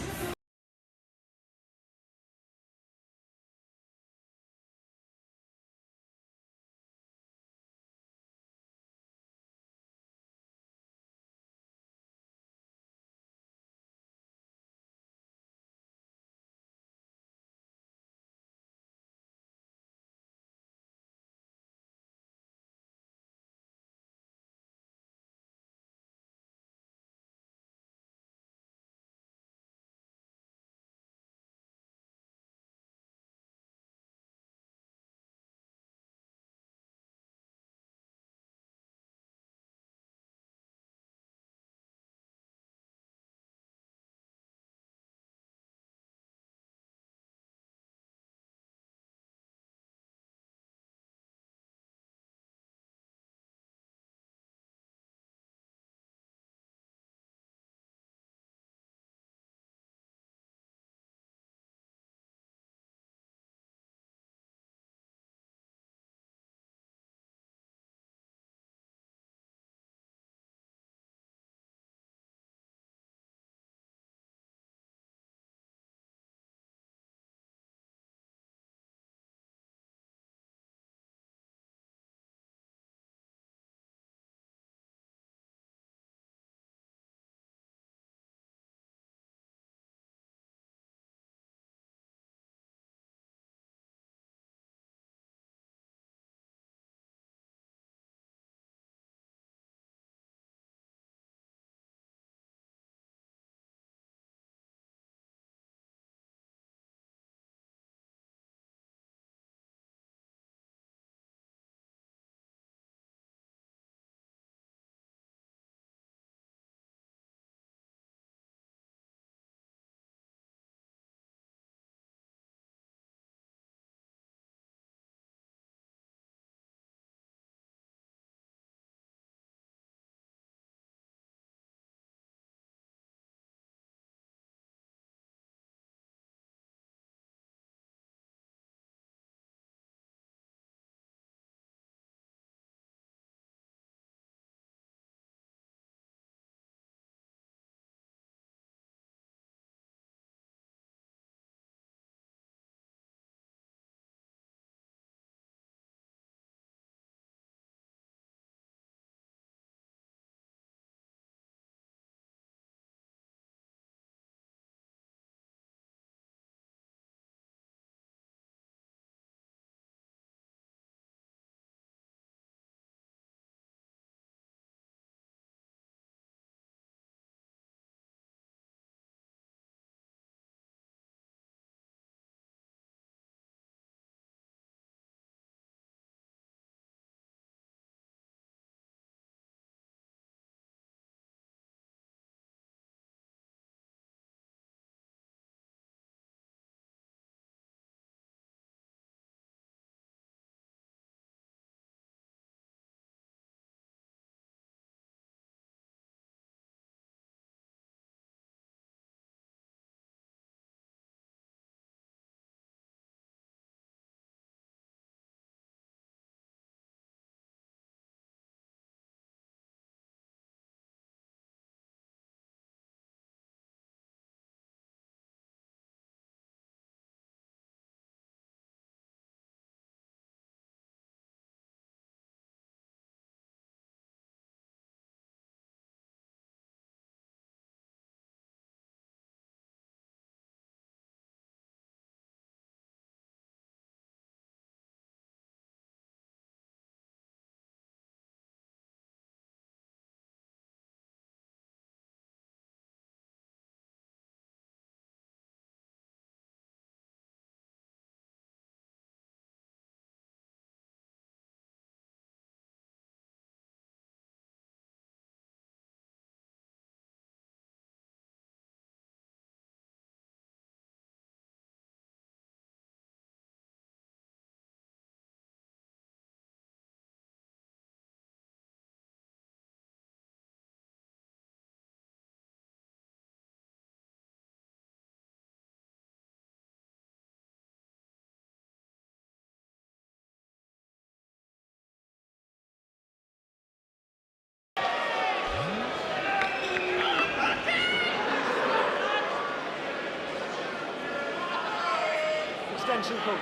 extension call.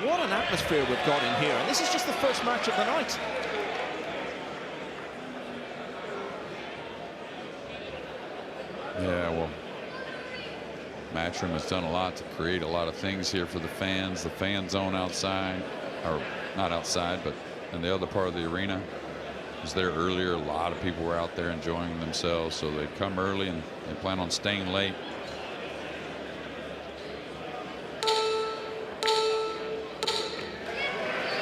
What an atmosphere we've got in here, and this is just the first match of the night.
Yeah, well, Matchroom has done a lot to create a lot of things here for the fans. The fan zone outside, or not outside, but in the other part of the arena. I was there earlier. A lot of people were out there enjoying themselves, so they come early and they plan on staying late.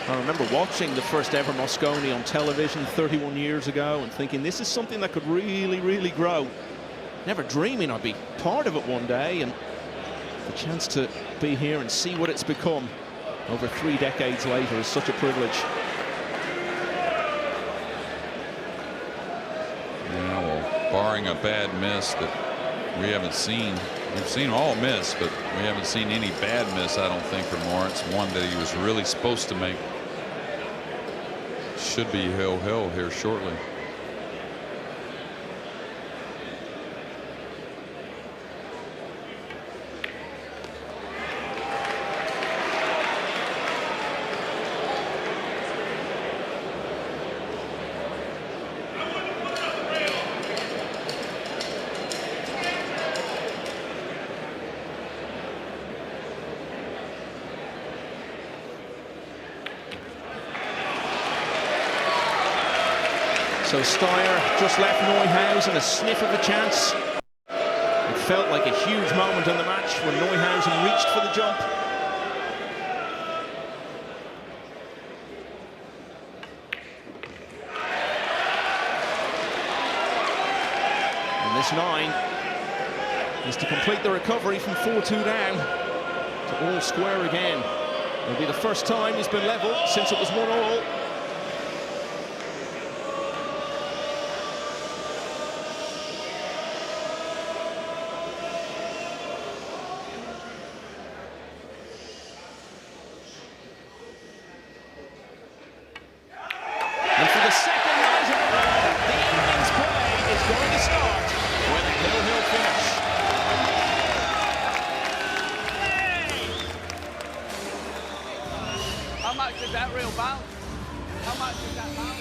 I remember watching the first ever Mosconi on television 31 years ago and thinking this is something that could really, really grow. Never dreaming I'd be part of it one day, and the chance to be here and see what it's become over 3 decades later is such a privilege.
Yeah, well, barring a bad miss that we haven't seen. We've seen all miss, but we haven't seen any bad miss, I don't think, from Moritz. One that he was really supposed to make. Should be hill here shortly.
So Steyer just left Neuhausen a sniff of a chance. It felt like a huge moment in the match when Neuhausen reached for the jump. And this 9 is to complete the recovery from 4-2 down to all square again. It'll be the first time he's been level since it was 1-all.
How much did that real bounce? How much did that bounce?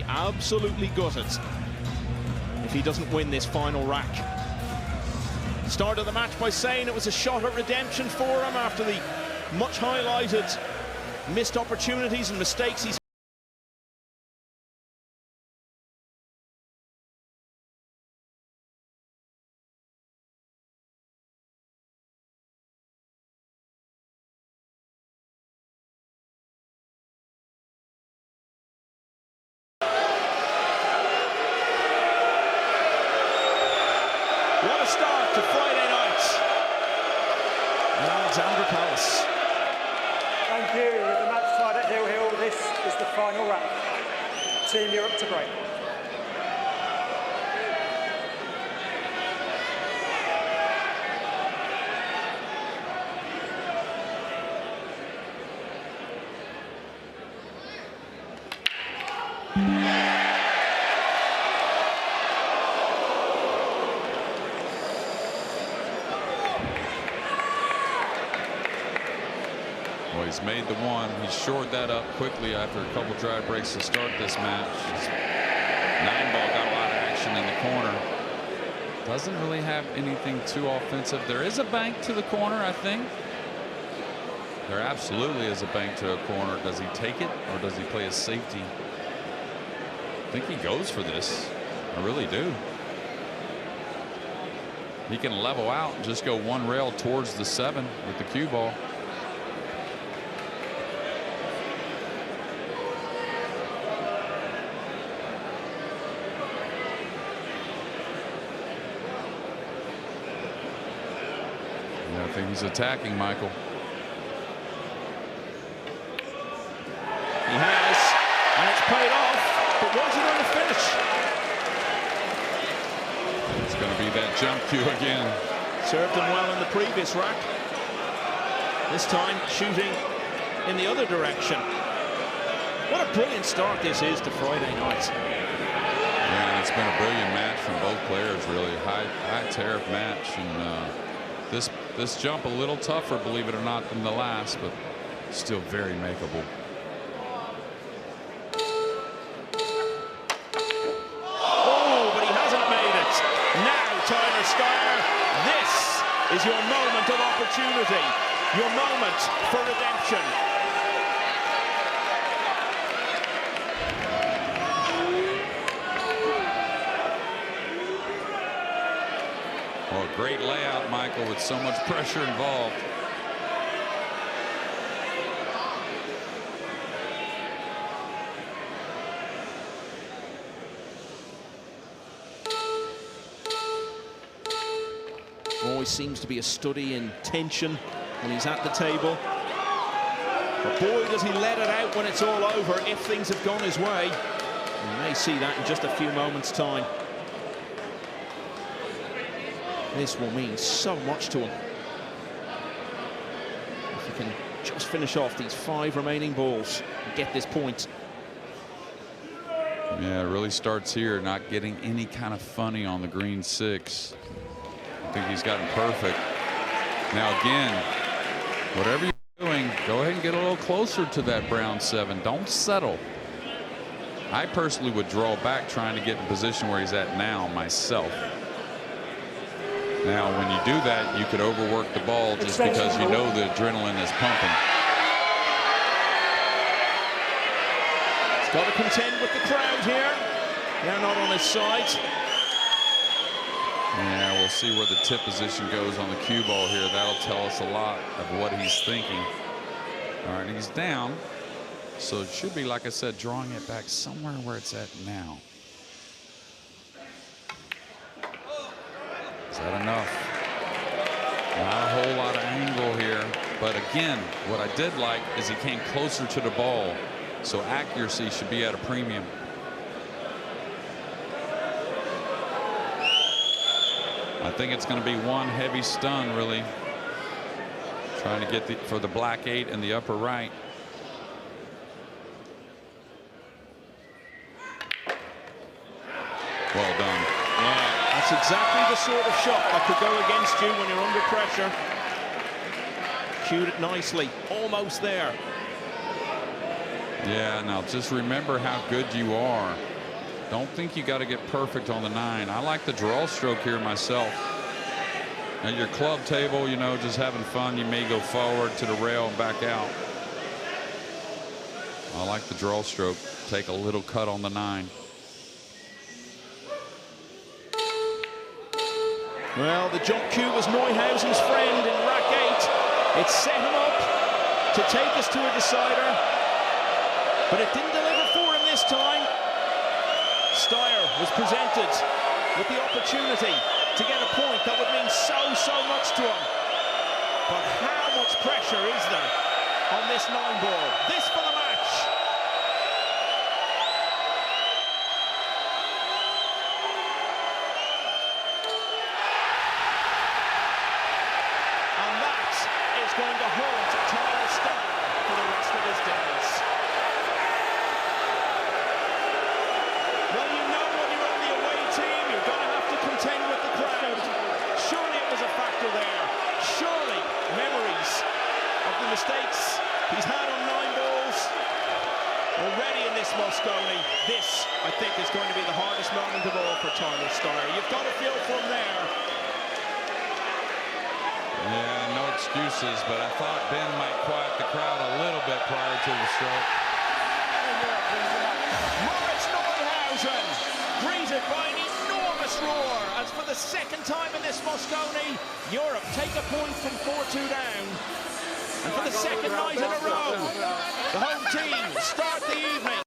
Absolutely gutted if he doesn't win this final rack. Started the match by saying it was a shot at redemption for him after the much highlighted missed opportunities and mistakes he's to Friday night. Alexander Palace.
Thank you. With the match tied at Hill, this is the final round. Team Europe to break.
Well, he's made the one. He shored that up quickly after a couple dry breaks to start this match. 9-ball got a lot of action in the corner. Doesn't really have anything too offensive. There is a bank to the corner, I think. There absolutely is a bank to a corner. Does he take it or does he play a safety? I think he goes for this. I really do. He can level out and just go one rail towards the 7 with the cue ball. Yeah, I think he's attacking Michael.
He has, and it's paid off, but what's he going to finish?
It's going to be that jump cue again.
Served him well in the previous rack. This time shooting in the other direction. What a brilliant start this is to Friday night.
Yeah, and it's been a brilliant match from both players, really. High tariff match, and this jump a little tougher, believe it or not, than the last, but still very makeable.
This is your moment of opportunity, your moment for redemption.
Oh, great layout, Michael, with so much pressure involved.
Always seems to be a study in tension when he's at the table. But boy, does he let it out when it's all over if things have gone his way. We may see that in just a few moments' time. This will mean so much to him. If he can just finish off these 5 remaining balls and get this point.
Yeah, it really starts here, not getting any kind of funny on the green 6. I think he's gotten perfect. Now again, whatever you're doing, go ahead and get a little closer to that brown 7. Don't settle. I personally would draw back trying to get in position where he's at now myself. Now when you do that, you could overwork the ball just because you know the adrenaline is pumping.
He's got to contend with the crowd here. They're not on his side.
Yeah, we'll see where the tip position goes on the cue ball here. That'll tell us a lot of what he's thinking. All right, he's down. So it should be, like I said, drawing it back somewhere where it's at now. Is that enough? Not a whole lot of angle here. But again, what I did like is he came closer to the ball. So accuracy should be at a premium. I think it's going to be one heavy stun, really. Trying to get for the black 8 in the upper right. Well done.
Yeah, that's exactly the sort of shot that could go against you when you're under pressure. Cued it nicely, almost there.
Yeah, now just remember how good you are. Don't think you got to get perfect on the 9. I like the draw stroke here myself. At your club table, you know, just having fun, you may go forward to the rail and back out. I like the draw stroke. Take a little cut on the 9.
Well, the jump cue was Neuhausen's friend in rack 8. It set him up to take us to a decider, but it didn't deliver for him this time. Steyer was presented with the opportunity to get a point that would mean so much to him. But how much pressure is there on this 9 ball? This for the match. And that is going to haunt Tyler Steyer for the rest of his days. Well, you know when you're on the away team, you're going to have to contend with the crowd. Surely it was a factor there. Surely memories of the mistakes he's had on 9 balls already in this Mosconi. This, I think, is going to be the hardest moment of all for Tyler Steyer. You've got to feel from there.
Yeah, no excuses, but I thought Ben might quiet the crowd a little bit prior to the stroke.
Moritz, uproar as for the second time in this Mosconi, Europe take a point from 4-2 down. And for the second night in a row, the home team start the evening.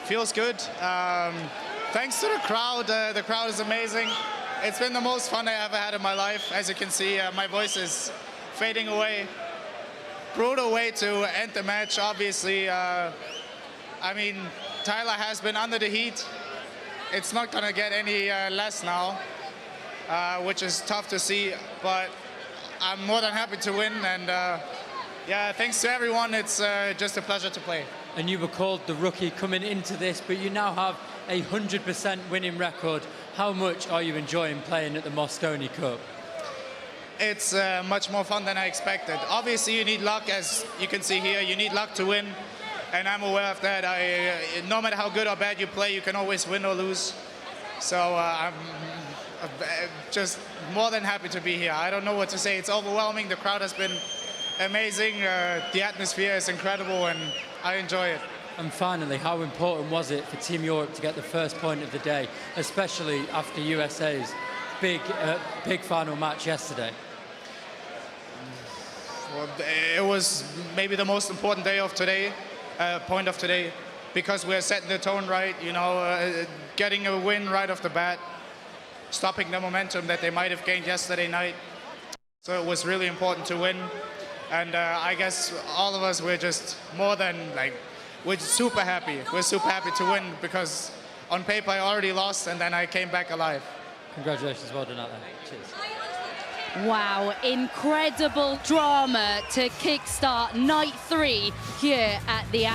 Feels good. Thanks to the crowd. The crowd is amazing. It's been the most fun I ever had in my life. As you can see, my voice is fading away. Brutal way to end the match, obviously. I mean, Tyler has been under the heat. It's not going to get any less now, which is tough to see. But I'm more than happy to win. And yeah, thanks to everyone. It's just a pleasure to play.
And you were called the rookie coming into this, but you now have a 100% winning record. How much are you enjoying playing at the Mosconi Cup?
It's much more fun than I expected. Obviously, you need luck, as you can see here. You need luck to win, and I'm aware of that. No matter how good or bad you play, you can always win or lose. So I'm just more than happy to be here. I don't know what to say. It's overwhelming. The crowd has been amazing. The atmosphere is incredible, and I enjoy it.
And finally, how important was it for Team Europe to get the first point of the day, especially after USA's big final match yesterday?
Well, it was maybe the most important day of today, point of today, because we're setting the tone right, you know, getting a win right off the bat, stopping the momentum that they might have gained yesterday night. So it was really important to win. And I guess all of us, we're just more than, like, we're super happy. We're super happy to win because on paper I already lost and then I came back alive.
Congratulations, well done out there. Cheers.
Wow, incredible drama to kickstart night 3 here at the